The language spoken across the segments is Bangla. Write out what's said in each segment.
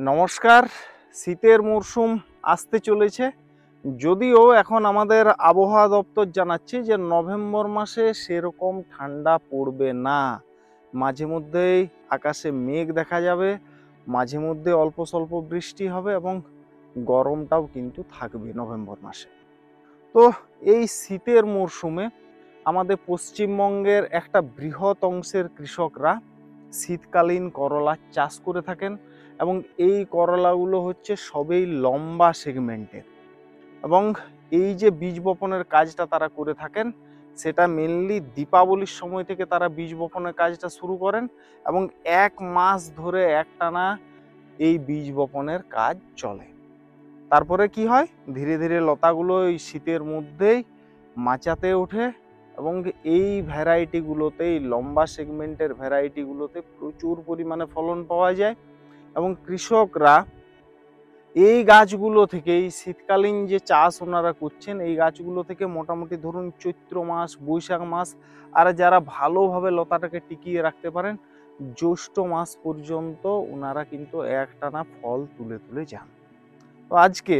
নমস্কার। শীতের মরশুম আসতে চলেছে, যদিও এখন আমাদের আবহাওয়া দপ্তর জানাচ্ছে যে নভেম্বর মাসে সেরকম ঠান্ডা পড়বে না। মাঝে মধ্যেই আকাশে মেঘ দেখা যাবে, মাঝে মধ্যে অল্প স্বল্প বৃষ্টি হবে এবং গরমটাও কিন্তু থাকবে নভেম্বর মাসে। তো এই শীতের মরশুমে আমাদের পশ্চিমবঙ্গের একটা বৃহৎ অংশের কৃষকরা শীতকালীন করলা চাষ করে থাকেন এবং এই করলাগুলো হচ্ছে সবেই লম্বা সেগমেন্টের। এবং এই যে বীজ বপনের কাজটা তারা করে থাকেন, সেটা মেনলি দীপাবলির সময় থেকে তারা বীজ বপনের কাজটা শুরু করেন এবং 1 মাস ধরে একটানা এই বীজ বপনের কাজ চলে। তারপরে কি হয়, ধীরে ধীরে লতাগুলো এই শীতের মধ্যেই মাচাতে ওঠে এবং এই ভ্যারাইটিগুলোতেই লম্বা সেগমেন্টের ভ্যারাইটিগুলোতে প্রচুর পরিমাণে ফলন পাওয়া যায় এবং কৃষকরা এই গাছগুলো থেকে, এই শীতকালীন যে চাষ ওনারা করছেন, এই গাছগুলো থেকে মোটামুটি ধরুন চৈত্র মাস, বৈশাখ মাস, আর যারা ভালোভাবে লতাটাকে টিকিয়ে রাখতে পারেন জ্যৈষ্ঠ মাস পর্যন্ত ওনারা কিন্তু একটানা ফল তুলে তুলে যান। তো আজকে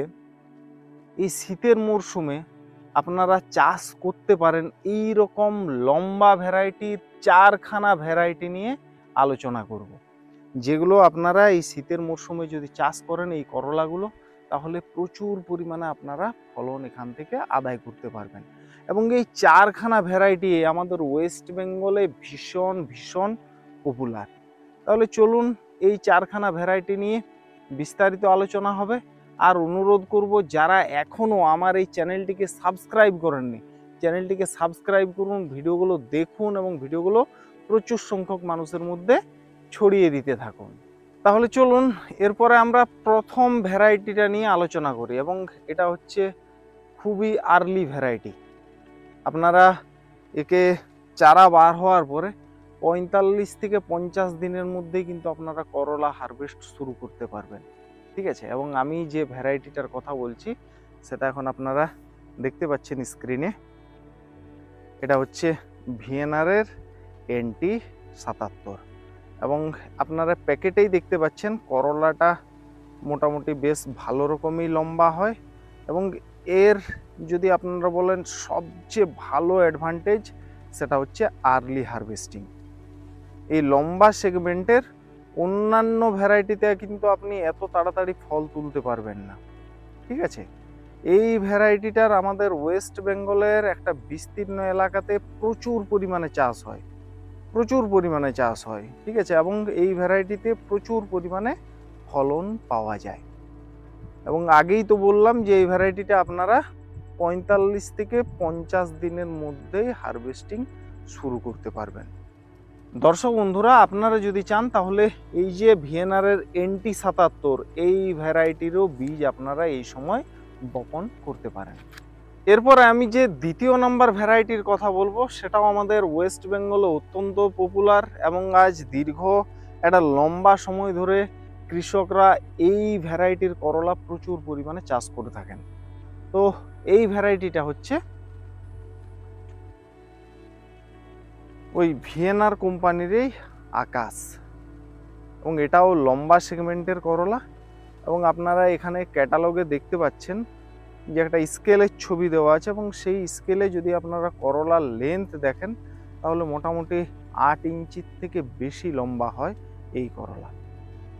এই শীতের মরশুমে আপনারা চাষ করতে পারেন এই রকম লম্বা ভ্যারাইটির 4খানা ভ্যারাইটি নিয়ে আলোচনা করব, যেগুলো আপনারা এই শীতের মরশুমে যদি চাষ করেন এই করলাগুলো, তাহলে প্রচুর পরিমাণে আপনারা ফলন এখান থেকে আদায় করতে পারবেন। এবং এই 4খানা ভ্যারাইটি আমাদের ওয়েস্ট বেঙ্গলে ভীষণ ভীষণ পপুলার। তাহলে চলুন এই 4খানা ভ্যারাইটি নিয়ে বিস্তারিত আলোচনা হবে। আর অনুরোধ করব, যারা এখনও আমার এই চ্যানেলটিকে সাবস্ক্রাইব করেননি, চ্যানেলটিকে সাবস্ক্রাইব করুন, ভিডিওগুলো দেখুন এবং ভিডিওগুলো প্রচুর সংখ্যক মানুষের মধ্যে ছড়িয়ে দিতে থাকুন। তাহলে চলুন এরপরে আমরা প্রথম ভ্যারাইটিটা নিয়ে আলোচনা করি এবং এটা হচ্ছে খুবই আর্লি ভ্যারাইটি। আপনারা একে চারা বার হওয়ার পরে 45 থেকে 50 দিনের মধ্যেই কিন্তু আপনারা করলা হারভেস্ট শুরু করতে পারবেন, ঠিক আছে। এবং আমি যে ভ্যারাইটিটার কথা বলছি সেটা এখন আপনারা দেখতে পাচ্ছেন স্ক্রিনে। এটা হচ্ছে ভিএনআরের NT77 এবং আপনারা প্যাকেটেই দেখতে পাচ্ছেন করলাটা মোটামুটি বেশ ভালো রকমই লম্বা হয়। এবং এর যদি আপনারা বলেন সবচেয়ে ভালো অ্যাডভান্টেজ, সেটা হচ্ছে আর্লি হারভেস্টিং। এই লম্বা সেগমেন্টের অন্যান্য ভ্যারাইটিতে কিন্তু আপনি এত তাড়াতাড়ি ফল তুলতে পারবেন না, ঠিক আছে। এই ভ্যারাইটিটার আমাদের ওয়েস্ট বেঙ্গলের একটা বিস্তীর্ণ এলাকাতে প্রচুর পরিমাণে চাষ হয়, প্রচুর পরিমাণে চাষ হয়, ঠিক আছে। এবং এই ভ্যারাইটিতে প্রচুর পরিমাণে ফলন পাওয়া যায়। এবং আগেই তো বললাম যে এই ভ্যারাইটিটা আপনারা 45 থেকে 50 দিনের মধ্যেই হারভেস্টিং শুরু করতে পারবেন। দর্শক বন্ধুরা, আপনারা যদি চান তাহলে এই যে ভিএনআরের NT77 এই ভ্যারাইটিরও বীজ আপনারা এই সময় বপন করতে পারেন। এরপরে আমি যে দ্বিতীয় নাম্বার ভ্যারাইটির কথা বলবো, সেটাও আমাদের ওয়েস্ট বেঙ্গলে অত্যন্ত পপুলার এবং আজ দীর্ঘ একটা লম্বা সময় ধরে কৃষকরা এই ভ্যারাইটির করলা প্রচুর পরিমাণে চাষ করে থাকেন। তো এই ভ্যারাইটিটা হচ্ছে ওই ভিএনআর কোম্পানিরই আকাশ এবং এটাও লম্বা সেগমেন্টের করলা। এবং আপনারা এখানে ক্যাটালগে দেখতে পাচ্ছেন যে একটা স্কেলের ছবি দেওয়া আছে এবং সেই স্কেলে যদি আপনারা করলার লেন্থ দেখেন তাহলে মোটামুটি 8 ইঞ্চির থেকে বেশি লম্বা হয় এই করলা।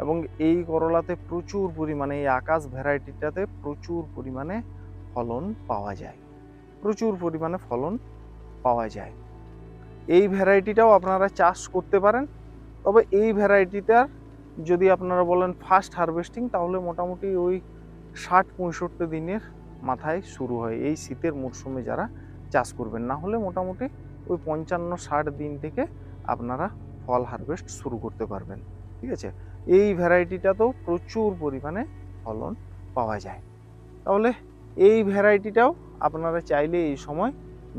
এবং এই করলাতে প্রচুর পরিমাণে, এই আকাশ ভ্যারাইটিটাতে প্রচুর পরিমাণে ফলন পাওয়া যায়, প্রচুর পরিমাণে ফলন পাওয়া যায়। এই ভ্যারাইটিটাও আপনারা চাষ করতে পারেন। তবে এই ভ্যারাইটিটার যদি আপনারা বলেন ফাস্ট হারভেস্টিং, তাহলে মোটামুটি ওই 60-65 দিনের মাথায় শুরু হয় এই শীতের মরশুমে যারা চাষ করবেন। না হলে মোটামুটি ওই 55-60 দিন থেকে আপনারা ফল হারভেস্ট শুরু করতে পারবেন, ঠিক আছে। এই ভ্যারাইটিটাতেও প্রচুর পরিমাণে ফলন পাওয়া যায়। তাহলে এই ভ্যারাইটিটাও আপনারা চাইলে এই সময়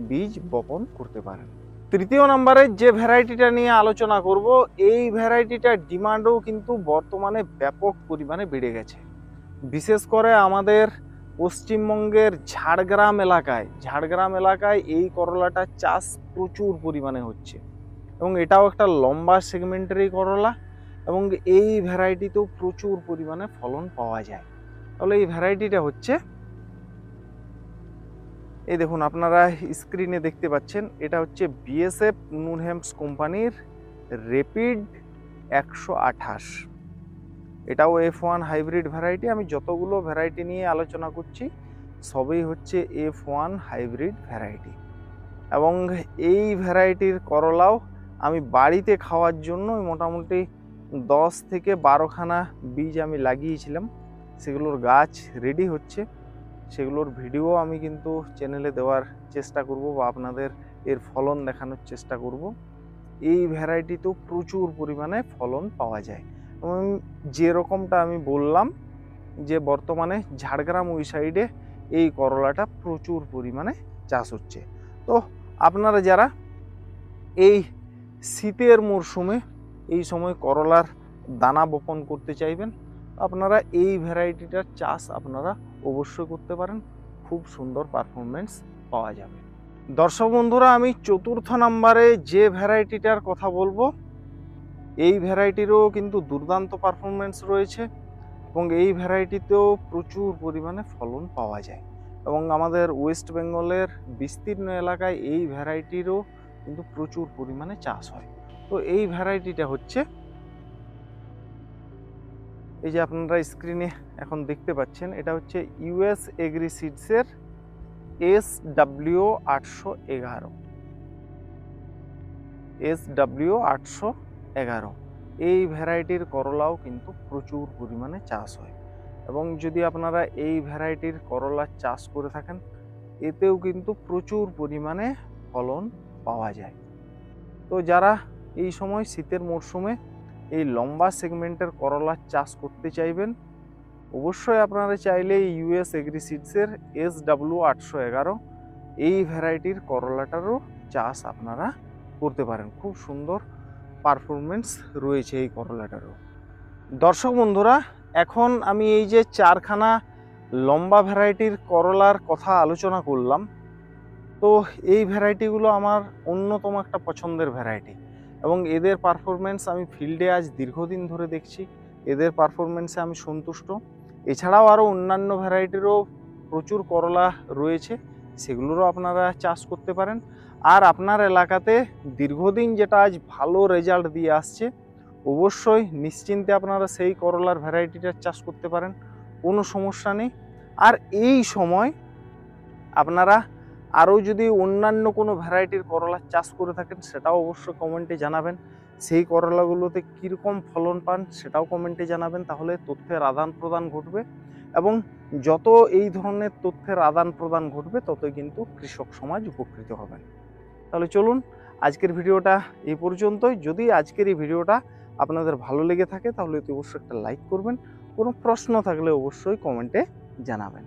বীজ বপন করতে পারেন। তৃতীয় নম্বরে যে ভ্যারাইটিটা নিয়ে আলোচনা করব, এই ভ্যারাইটিটার ডিমান্ডও কিন্তু বর্তমানে ব্যাপক পরিমাণে বেড়ে গেছে। বিশেষ করে আমাদের পশ্চিমবঙ্গের ঝাড়গ্রাম এলাকায় এই করলাটা চাষ প্রচুর পরিমাণে হচ্ছে এবং এটাও একটা লম্বা সেগমেন্টেরই করলা। এবং এই ভ্যারাইটিতেও প্রচুর পরিমাণে ফলন পাওয়া যায়। তাহলে এই ভ্যারাইটিটা হচ্ছে, এই দেখুন আপনারা স্ক্রিনে দেখতে পাচ্ছেন, এটা হচ্ছে বিএসএফ নুনহ্যামস কোম্পানির রেপিড 128। এটাও F1 হাইব্রিড ভ্যারাইটি। আমি যতগুলো ভ্যারাইটি নিয়ে আলোচনা করছি সবই হচ্ছে F1 হাইব্রিড ভ্যারাইটি। এবং এই ভ্যারাইটির করলাও আমি বাড়িতে খাওয়ার জন্য মোটামুটি 10 থেকে 12খানা বীজ আমি লাগিয়েছিলাম। সেগুলোর গাছ রেডি হচ্ছে, সেগুলোর ভিডিও আমি কিন্তু চ্যানেলে দেওয়ার চেষ্টা করব বা আপনাদের এর ফলন দেখানোর চেষ্টা করব। এই ভ্যারাইটিতেও প্রচুর পরিমাণে ফলন পাওয়া যায়। এবং যেরকমটা আমি বললাম যে বর্তমানে ঝাড়গ্রাম ওই সাইডে এই করলাটা প্রচুর পরিমাণে চাষ হচ্ছে। তো আপনারা যারা এই শীতের মরশুমে এই সময় করলার দানা বপন করতে চাইবেন, আপনারা এই ভ্যারাইটিটার চাষ আপনারা অবশ্যই করতে পারেন, খুব সুন্দর পারফরমেন্স পাওয়া যাবে। দর্শক বন্ধুরা, আমি চতুর্থ নম্বরে যে ভ্যারাইটিটার কথা বলবো, এই ভ্যারাইটিরও কিন্তু দুর্দান্ত পারফরমেন্স রয়েছে এবং এই ভ্যারাইটিতেও প্রচুর পরিমাণে ফলন পাওয়া যায়। এবং আমাদের ওয়েস্ট বেঙ্গলের বিস্তীর্ণ এলাকায় এই ভ্যারাইটিরও কিন্তু প্রচুর পরিমাণে চাষ হয়। তো এই ভ্যারাইটিটা হচ্ছে, এই যে আপনারা স্ক্রিনে এখন দেখতে পাচ্ছেন, এটা হচ্ছে ইউএস এগ্রি সিডসের SW811। SW811 এই ভ্যারাইটির করলাও কিন্তু প্রচুর পরিমাণে চাষ হয়। এবং যদি আপনারা এই ভ্যারাইটির করলা চাষ করে থাকেন, এতেও কিন্তু প্রচুর পরিমাণে ফলন পাওয়া যায়। তো যারা এই সময় শীতের মরশুমে এই লম্বা সেগমেন্টের করলা চাষ করতে চাইবেন, অবশ্যই আপনারা চাইলে ইউএস এগ্রি সিডসের SW811 এই ভ্যারাইটির করলাটারও চাষ আপনারা করতে পারেন। খুব সুন্দর পারফরমেন্স রয়েছে এই করলাটারও। দর্শক বন্ধুরা, এখন আমি এই যে 4খানা লম্বা ভ্যারাইটির করলার কথা আলোচনা করলাম, তো এই ভ্যারাইটিগুলো আমার অন্যতম একটা পছন্দের ভ্যারাইটি এবং এদের পারফরমেন্স আমি ফিল্ডে আজ দীর্ঘদিন ধরে দেখছি, এদের পারফরমেন্সে আমি সন্তুষ্ট। এছাড়াও আরও অন্যান্য ভ্যারাইটিরও প্রচুর করলা রয়েছে, সেগুলোরও আপনারা চাষ করতে পারেন। আর আপনার এলাকাতে দীর্ঘদিন যেটা আজ ভালো রেজাল্ট দিয়ে আসছে, অবশ্যই নিশ্চিন্তে আপনারা সেই করলার ভ্যারাইটিটার চাষ করতে পারেন, কোনো সমস্যা নেই। আর এই সময় আপনারা আরও যদি অন্যান্য কোনো ভ্যারাইটির করলার চাষ করে থাকেন, সেটাও অবশ্যই কমেন্টে জানাবেন। সেই করলাগুলোতে কীরকম ফলন পান সেটাও কমেন্টে জানাবেন, তাহলে তথ্যের আদান প্রদান ঘটবে। এবং যত এই ধরনের তথ্যের আদান প্রদান ঘটবে, ততই কিন্তু কৃষক সমাজ উপকৃত হবেন। তাহলে চলুন, আজকের ভিডিওটা এই পর্যন্তই। যদি আজকের এই ভিডিওটা আপনাদের ভালো লেগে থাকে, তাহলে অবশ্যই একটা লাইক করবেন। কোনো প্রশ্ন থাকলে অবশ্যই কমেন্টে জানাবেন।